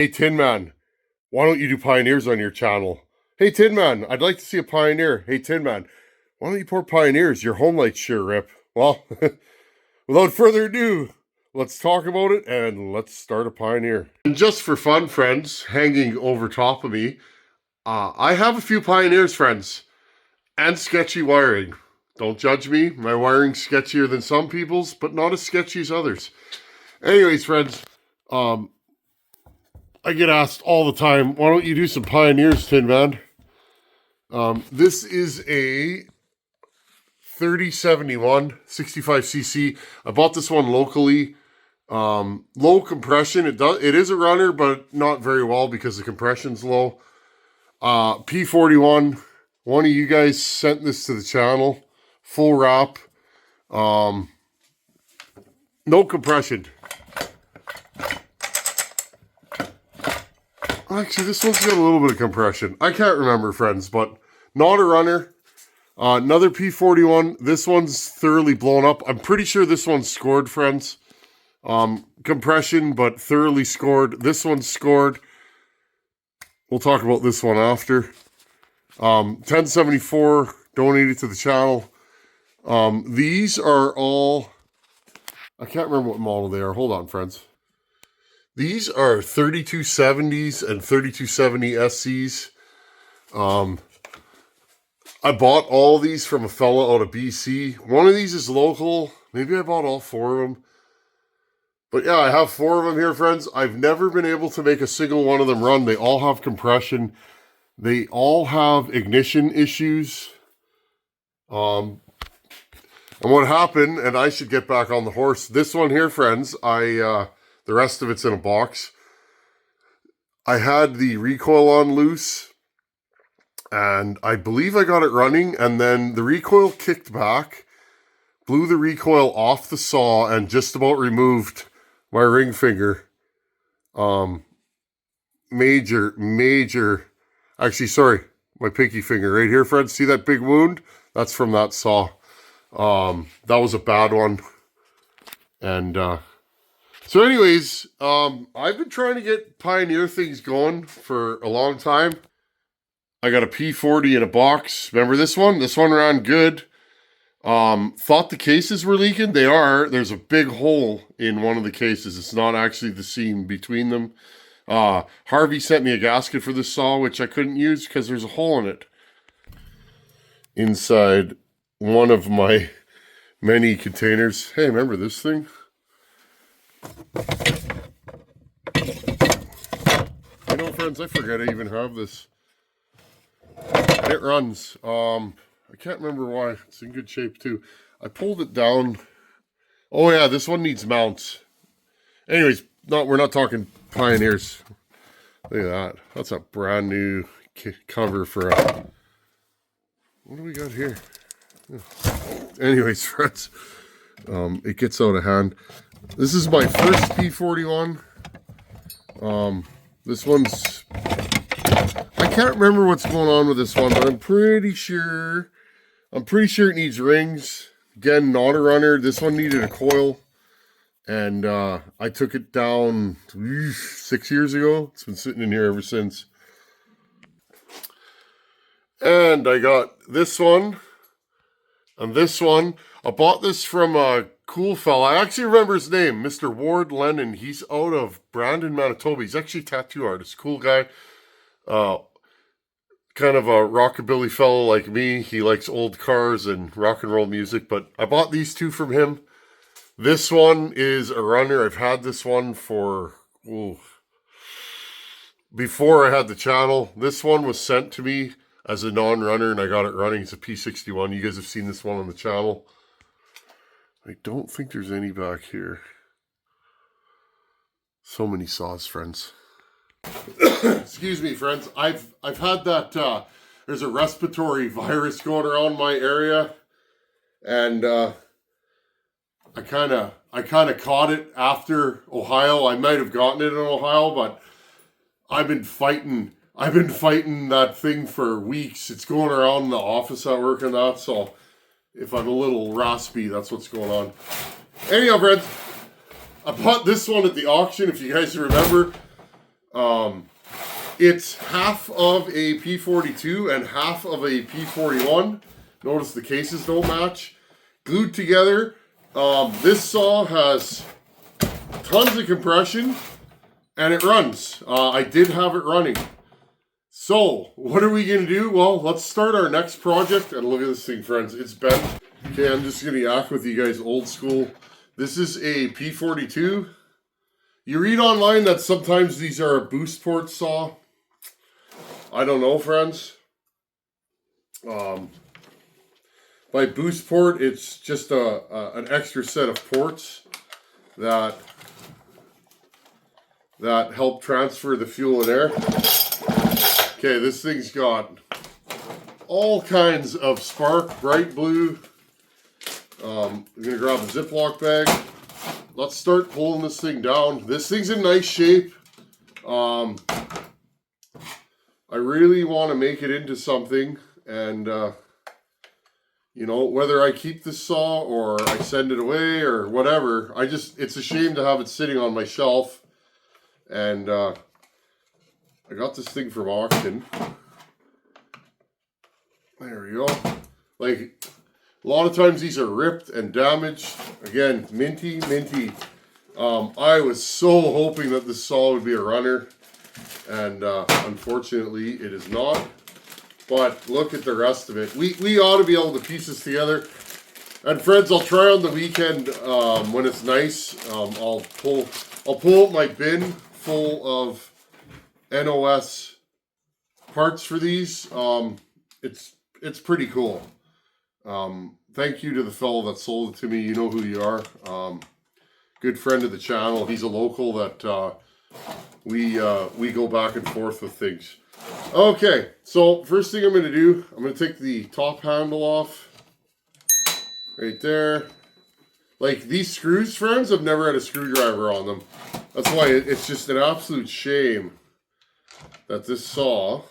Hey Tinman, why don't you do Pioneers on your channel? Hey Tinman, I'd like to see a Pioneer. Hey Tinman, why don't you pour Pioneers? Your home lights sure rip. Well, without further ado, let's talk about it and let's start a Pioneer. And just for fun, friends, hanging over top of me, I have a few Pioneers, friends, and sketchy wiring. Don't judge me, my wiring's sketchier than some people's, but not as sketchy as others. Anyways, friends, I get asked all the time, why don't you do some Pioneers, Tinman? This is a 3071 65cc. I bought this one locally. Low compression. It is a runner, but not very well because the compression's low. P41. One of you guys sent this to the channel. Full wrap. No compression. Actually, this one's got a little bit of compression. I can't remember, friends, but not a runner. Another P41. This one's thoroughly blown up. I'm pretty sure this one's scored, friends. Compression, but thoroughly scored. This one's scored. We'll talk about this one after. 1074, donated to the channel. These are all... I can't remember what model they are. Hold on, friends. These are 3270s and 3270 SCs. I bought all these from a fella out of BC. One of these is local. Maybe I bought all four of them. But yeah, I have four of them here, friends. I've never been able to make a single one of them run. They all have compression. They all have ignition issues. And what happened, and I should get back on the horse. This one here, friends, the rest of it's in a box. I had the recoil on loose, and I believe I got it running, and then the recoil kicked back, blew the recoil off the saw, and just about removed my ring finger. Actually, sorry, my pinky finger right here, friends. See that big wound? That's from that saw. That was a bad one. And, so anyways, I've been trying to get Pioneer things going for a long time. I got a P40 in a box. Remember this one? This one ran good. Thought the cases were leaking. They are. There's a big hole in one of the cases. It's not actually the seam between them. Harvey sent me a gasket for this saw, which I couldn't use because there's a hole in it. Inside one of my many containers. Hey, remember this thing? You know, friends, I forget I even have this. It runs. I can't remember why. It's in good shape too. I pulled it down. Oh yeah, this one needs mounts. Anyways, we're not talking Pioneers. Look at that. That's a brand new cover for a... What do we got here? Anyways, friends, it gets out of hand. This is my first P41. This one's... I can't remember what's going on with this one, but I'm pretty sure it needs rings. Again, not a runner. This one needed a coil. And I took it down 6 years ago. It's been sitting in here ever since. And I got this one. And this one. I bought this from a cool fella. I actually remember his name, Mr. Ward Lennon. He's out of Brandon, Manitoba. He's actually a tattoo artist. Cool guy. Kind of a rockabilly fellow like me. He likes old cars and rock and roll music. But I bought these two from him. This one is a runner. I've had this one for... before I had the channel. This one was sent to me as a non-runner, and I got it running. It's a P61. You guys have seen this one on the channel. I don't think there's any back here. So many saws, friends. Excuse me, friends. I've had that, there's a respiratory virus going around my area, and I kind of caught it after Ohio. I might have gotten it in Ohio, but I've been fighting that thing for weeks. It's going around the office at work and that, so if I'm a little raspy, that's what's going on. Anyhow, friends, I bought this one at the auction, if you guys remember. It's half of a P42 and half of a P41. Notice the cases don't match. Glued together. This saw has tons of compression and it runs. I did have it running. So, what are we going to do? Well, let's start our next project. And look at this thing, friends. It's bent. Okay, I'm just going to yak with you guys old school. This is a P42. You read online that sometimes these are a boost port saw. I don't know, friends. By boost port, it's just an extra set of ports that help transfer the fuel and air. Okay, this thing's got all kinds of spark, bright blue. I'm gonna grab a Ziploc bag. Let's start pulling this thing down. This thing's in nice shape. I really want to make it into something, and you know, whether I keep the saw or I send it away or whatever, it's a shame to have it sitting on my shelf. And I got this thing from auction. There we go. Like, a lot of times these are ripped and damaged. Again, minty. I was so hoping that this saw would be a runner. And unfortunately, it is not. But look at the rest of it. We ought to be able to piece this together. And friends, I'll try on the weekend when it's nice. I'll pull out my bin full of NOS parts for these. It's pretty cool. Thank you to the fellow that sold it to me. You know who you are. Good friend of the channel. He's a local that we go back and forth with things. Okay, so first thing I'm going to do, I'm going to take the top handle off. Right there. Like, these screws, friends, I've never had a screwdriver on them. That's why it's just an absolute shame that this saw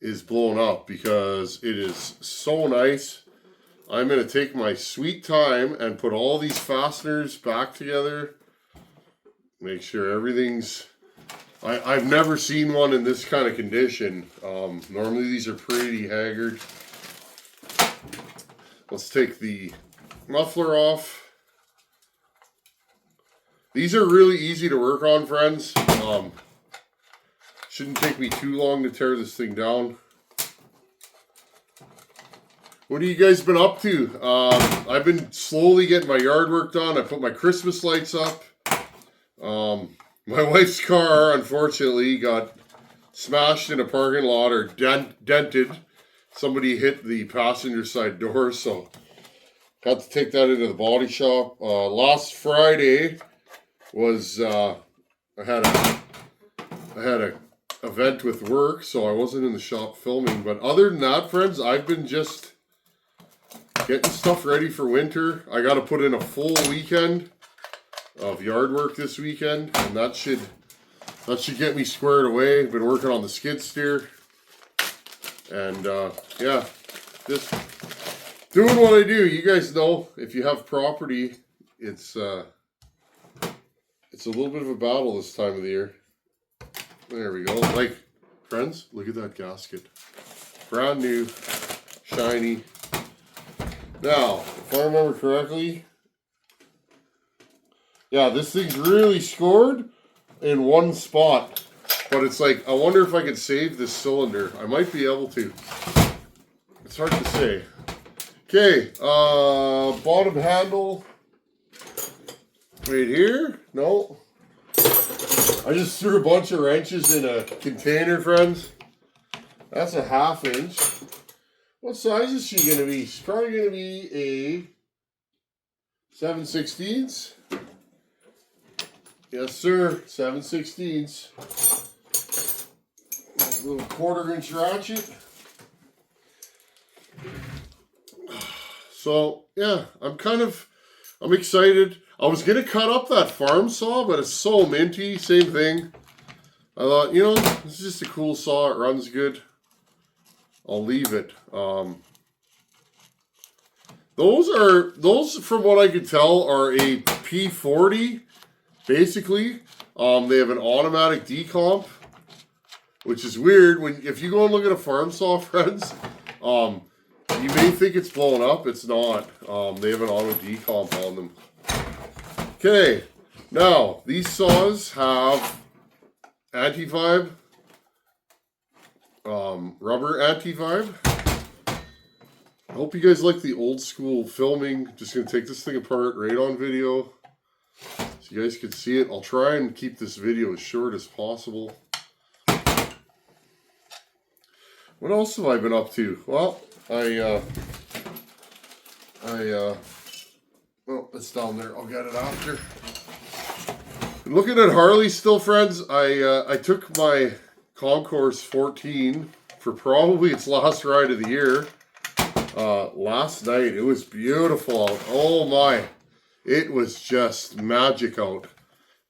is blown up, because it is so nice. I'm going to take my sweet time and put all these fasteners back together. Make sure everything's... I've never seen one in this kind of condition. Normally these are pretty haggard. Let's take the muffler off. These are really easy to work on, friends. Shouldn't take me too long to tear this thing down. What have you guys been up to? I've been slowly getting my yard work done. I put my Christmas lights up. My wife's car, unfortunately, got smashed in a parking lot, or dented. Somebody hit the passenger side door, so got to take that into the body shop. Last Friday was I had a event with work, so I wasn't in the shop filming. But other than that, friends, I've been just getting stuff ready for winter. I got to put in a full weekend of yard work this weekend, and that should get me squared away. Been working on the skid steer, and yeah, just doing what I do. You guys know, if you have property, it's a little bit of a battle this time of the year. There we go. Like, friends, look at that gasket. Brand new, shiny. Now, if I remember correctly, yeah, this thing's really scored in one spot. But it's like, I wonder if I could save this cylinder. I might be able to. It's hard to say. Okay, bottom handle. Right here? No. I just threw a bunch of wrenches in a container, friends. That's a 1/2 inch. What size is she going to be? She's probably going to be a 7/16. Yes, sir. 7/16. A little 1/4 inch ratchet. So, yeah, I'm excited. I was going to cut up that farm saw, but it's so minty. Same thing. I thought, you know, this is just a cool saw. It runs good. I'll leave it. Those from what I could tell, are a P40, basically. They have an automatic decomp, which is weird. If you go and look at a farm saw, friends, you may think it's blown up. It's not. They have an auto decomp on them. Okay, now these saws have anti-vibe, rubber anti-vibe. I hope you guys like the old school filming. Just going to take this thing apart right on video so you guys can see it. I'll try and keep this video as short as possible. What else have I been up to? Well, oh, it's down there. I'll get it after. Looking at Harley still, friends. I took my Concourse 14 for probably its last ride of the year. Last night. It was beautiful out. Oh my. It was just magic out.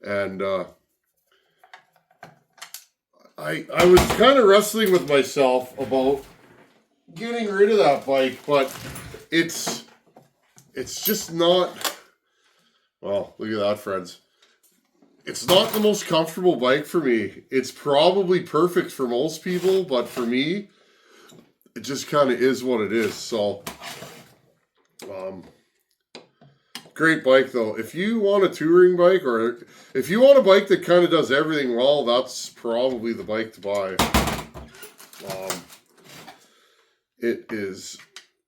And I was kind of wrestling with myself about getting rid of that bike, but it's just not, well, look at that, friends. It's not the most comfortable bike for me. It's probably perfect for most people, but for me, it just kind of is what it is. So, great bike though. If you want a touring bike, or if you want a bike that kind of does everything well, that's probably the bike to buy. It is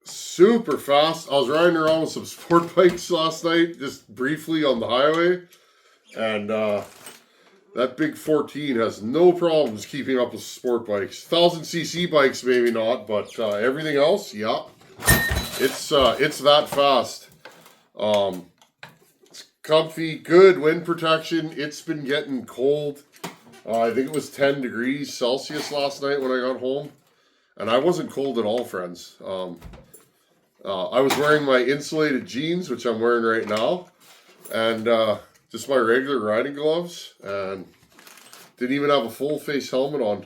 super fast. I was riding around with some sport bikes last night, just briefly on the highway, and that big 14 has no problems keeping up with sport bikes. 1000cc bikes maybe not, but everything else, yeah, it's that fast. It's comfy, good wind protection. It's been getting cold. I think it was 10 degrees Celsius last night when I got home, and I wasn't cold at all, friends. I was wearing my insulated jeans, which I'm wearing right now, and just my regular riding gloves, and didn't even have a full face helmet on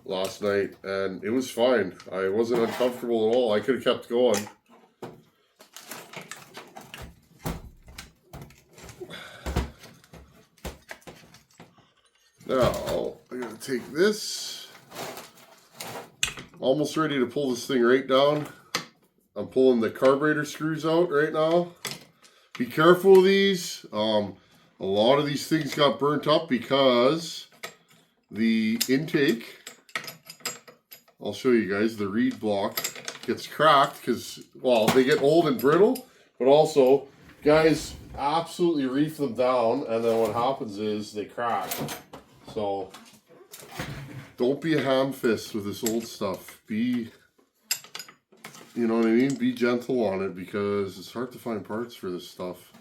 last night, and it was fine. I wasn't uncomfortable at all. I could have kept going. Now, I'm going to take this. Almost ready to pull this thing right down. I'm pulling the carburetor screws out right now. Be careful of these. A lot of these things got burnt up because the intake, I'll show you guys, the reed block gets cracked because, well, they get old and brittle, but also guys absolutely reef them down, and then what happens is they crack. So don't be a ham fist with this old stuff. Be, you know what I mean? Be gentle on it, because it's hard to find parts for this stuff.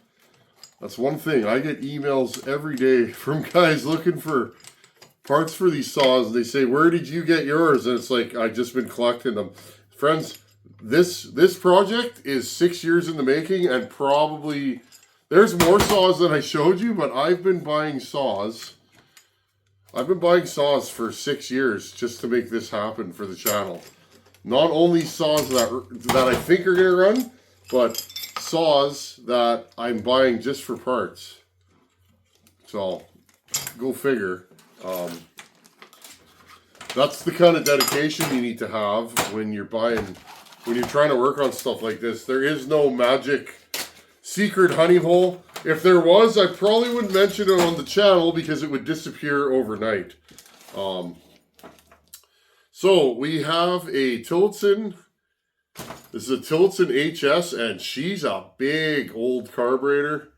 That's one thing. I get emails every day from guys looking for parts for these saws. They say, where did you get yours? And it's like, I've just been collecting them. Friends, this project is 6 years in the making, and probably there's more saws than I showed you, but I've been buying saws. I've been buying saws for 6 years just to make this happen for the channel. Not only saws that I think are going to run, but saws that I'm buying just for parts. So, go figure. That's the kind of dedication you need to have when you're trying to work on stuff like this. There is no magic secret honey hole. If there was, I probably wouldn't mention it on the channel because it would disappear overnight. So we have a Tillotson. This is a Tillotson HS, and she's a big old carburetor.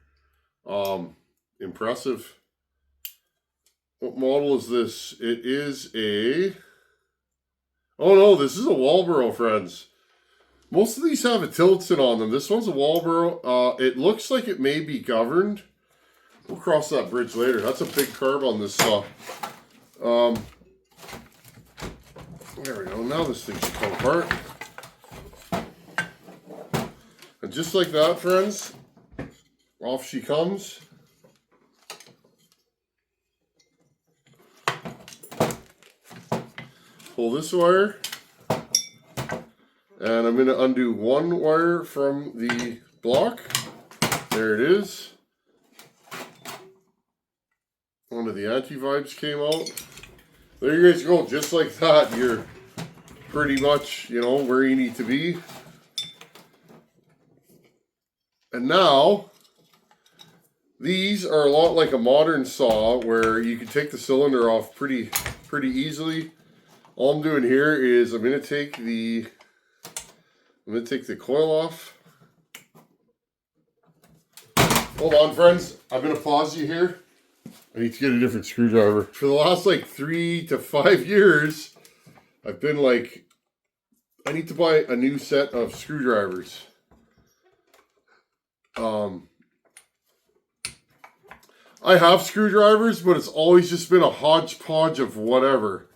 Impressive. What model is this? It is a... Oh no, this is a Walboro, friends. Most of these have a Tillotson on them. This one's a Walboro. It looks like it may be governed. We'll cross that bridge later. That's a big carb on this saw. There we go. Now this thing should come apart. And just like that, friends, off she comes. Pull this wire. And I'm going to undo one wire from the block. There it is. the anti-vibes came out. There you guys go, just like that, you're pretty much, you know, where you need to be. And now, these are a lot like a modern saw where you can take the cylinder off pretty easily. All I'm doing here is I'm gonna take the coil off. Hold on, friends. I'm gonna pause you here. I need to get a different screwdriver. For the last like 3 to 5 years, I've been like, I need to buy a new set of screwdrivers. I have screwdrivers, but it's always just been a hodgepodge of whatever.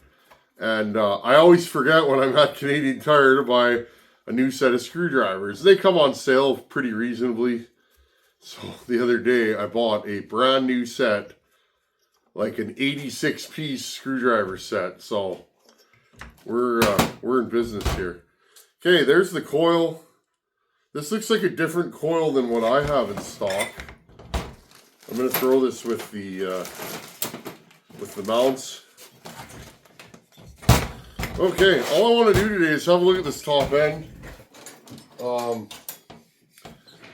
And I always forget when I'm at Canadian Tire to buy a new set of screwdrivers. They come on sale pretty reasonably. So the other day I bought a brand new set, like an 86-piece screwdriver set. So we're in business here. Okay, there's the coil. This looks like a different coil than what I have in stock. I'm gonna throw this with the mounts. Okay, all I want to do today is have a look at this top end.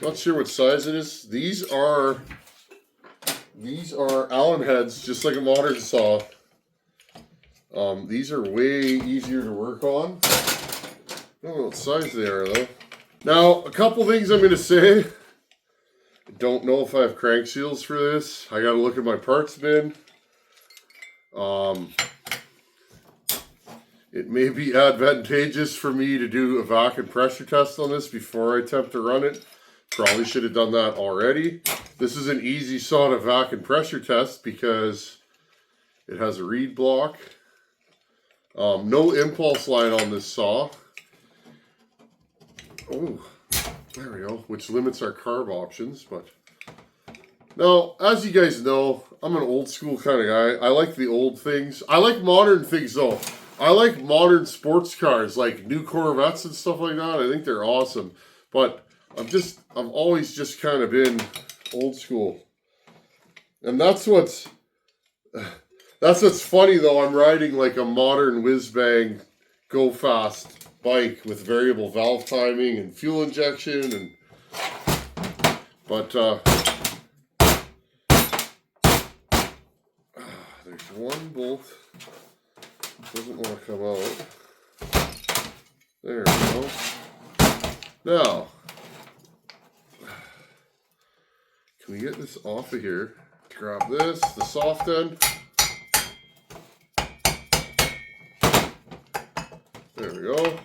Not sure what size it is. These are Allen heads, just like a modern saw. These are way easier to work on. I don't know what size they are though. Now, a couple things I'm going to say. I don't know if I have crank seals for this. I got to look at my parts bin. It may be advantageous for me to do a vacuum pressure test on this before I attempt to run it. Probably should have done that already. This is an easy saw to vacuum pressure test because it has a reed block. No impulse line on this saw. Oh, there we go, which limits our carb options. But now, as you guys know, I'm an old school kind of guy. I like the old things. I like modern things though. I like modern sports cars, like new Corvettes and stuff like that. I think they're awesome. But I've always just kind of been old school. And that's what's funny though. I'm riding like a modern whiz-bang go fast bike with variable valve timing and fuel injection, and there's one bolt doesn't want to come out. There we go. Now, can we get this off of here? Grab this, the soft end. There we go.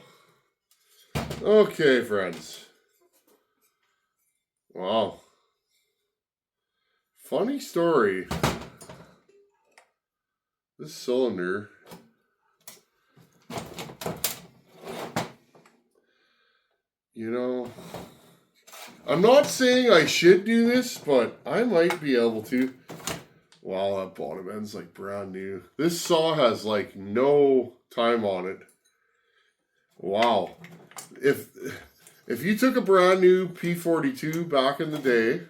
Okay, friends. Wow. Funny story. This cylinder, you know, I'm not saying I should do this, but I might be able to. Wow, that bottom end's like brand new. This saw has like no time on it. Wow. If you took a brand new P42 back in the day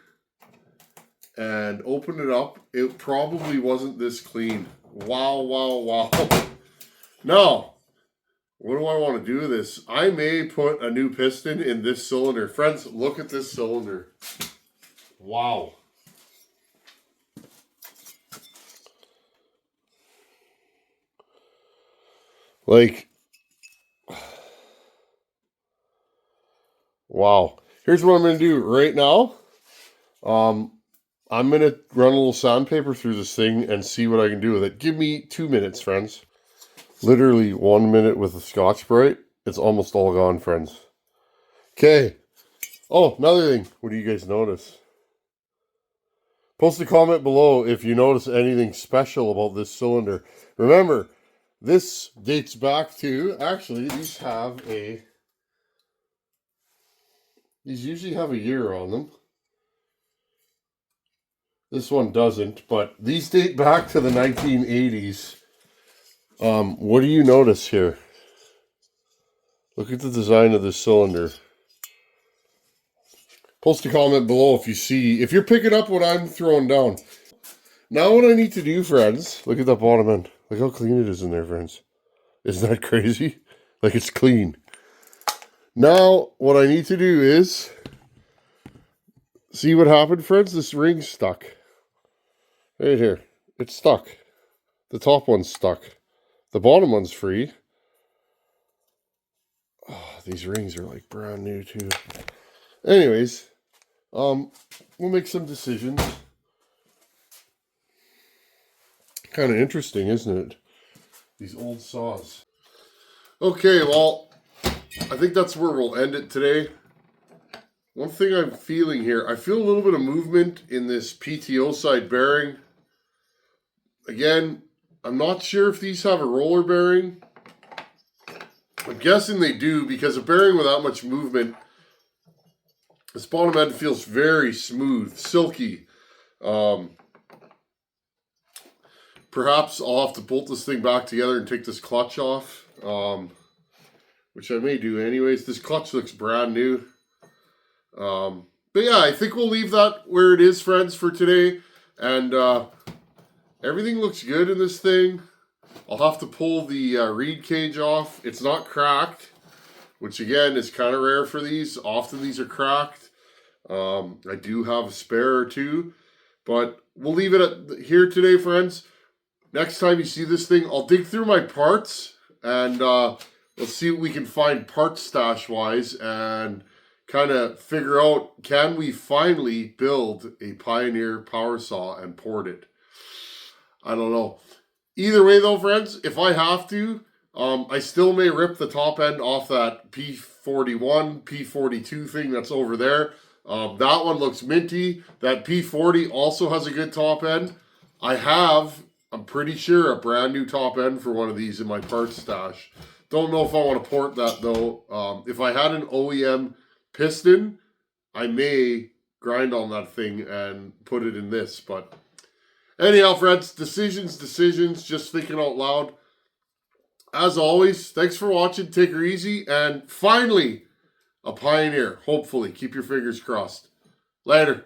and opened it up, it probably wasn't this clean. Wow, wow, wow. Now, what do I want to do with this? I may put a new piston in this cylinder. Friends, look at this cylinder. Wow. Like, wow. Here's what I'm going to do right now. I'm going to run a little sandpaper through this thing and see what I can do with it. Give me 2 minutes, friends. Literally 1 minute with a Scotch-Brite. It's almost all gone, friends. Okay. Oh, another thing. What do you guys notice? Post a comment below if you notice anything special about this cylinder. Remember, this dates back to, actually, these usually have a year on them. This one doesn't, but these date back to the 1980s. What do you notice here? Look at the design of this cylinder. Post a comment below if you see, if you're picking up what I'm throwing down. Now what I need to do, friends, look at that bottom end. Look how clean it is in there, friends. Isn't that crazy? Like, it's clean. Now what I need to do is, see what happened, friends? This ring's stuck. Right here. It's stuck. The top one's stuck. The bottom one's free. Oh, these rings are like brand new too. Anyways, we'll make some decisions. Kind of interesting, isn't it? These old saws. Okay, well, I think that's where we'll end it today. One thing I'm feeling here, I feel a little bit of movement in this PTO side bearing. Again, I'm not sure if these have a roller bearing. I'm guessing they do, because a bearing with that much movement, this bottom end feels very smooth, silky. Perhaps I'll have to bolt this thing back together and take this clutch off, which I may do anyways. This clutch looks brand new. But yeah, I think we'll leave that where it is, friends, for today. And everything looks good in this thing. I'll have to pull the reed cage off. It's not cracked, which again is kind of rare for these. Often these are cracked. I do have a spare or two, but we'll leave it at here today, friends. Next time you see this thing, I'll dig through my parts and let's see what we can find part stash wise and kind of figure out, can we finally build a Pioneer power saw and port it? I don't know. Either way though, friends, if I have to, I still may rip the top end off that P41, P42 thing that's over there. That one looks minty. That P40 also has a good top end. I'm pretty sure, a brand new top end for one of these in my parts stash. Don't know if I want to port that though. If I had an OEM piston, I may grind on that thing and put it in this, but anyhow, friends, decisions, just thinking out loud. As always, thanks for watching. Take her easy. And finally, a Pioneer. Hopefully. Keep your fingers crossed. Later.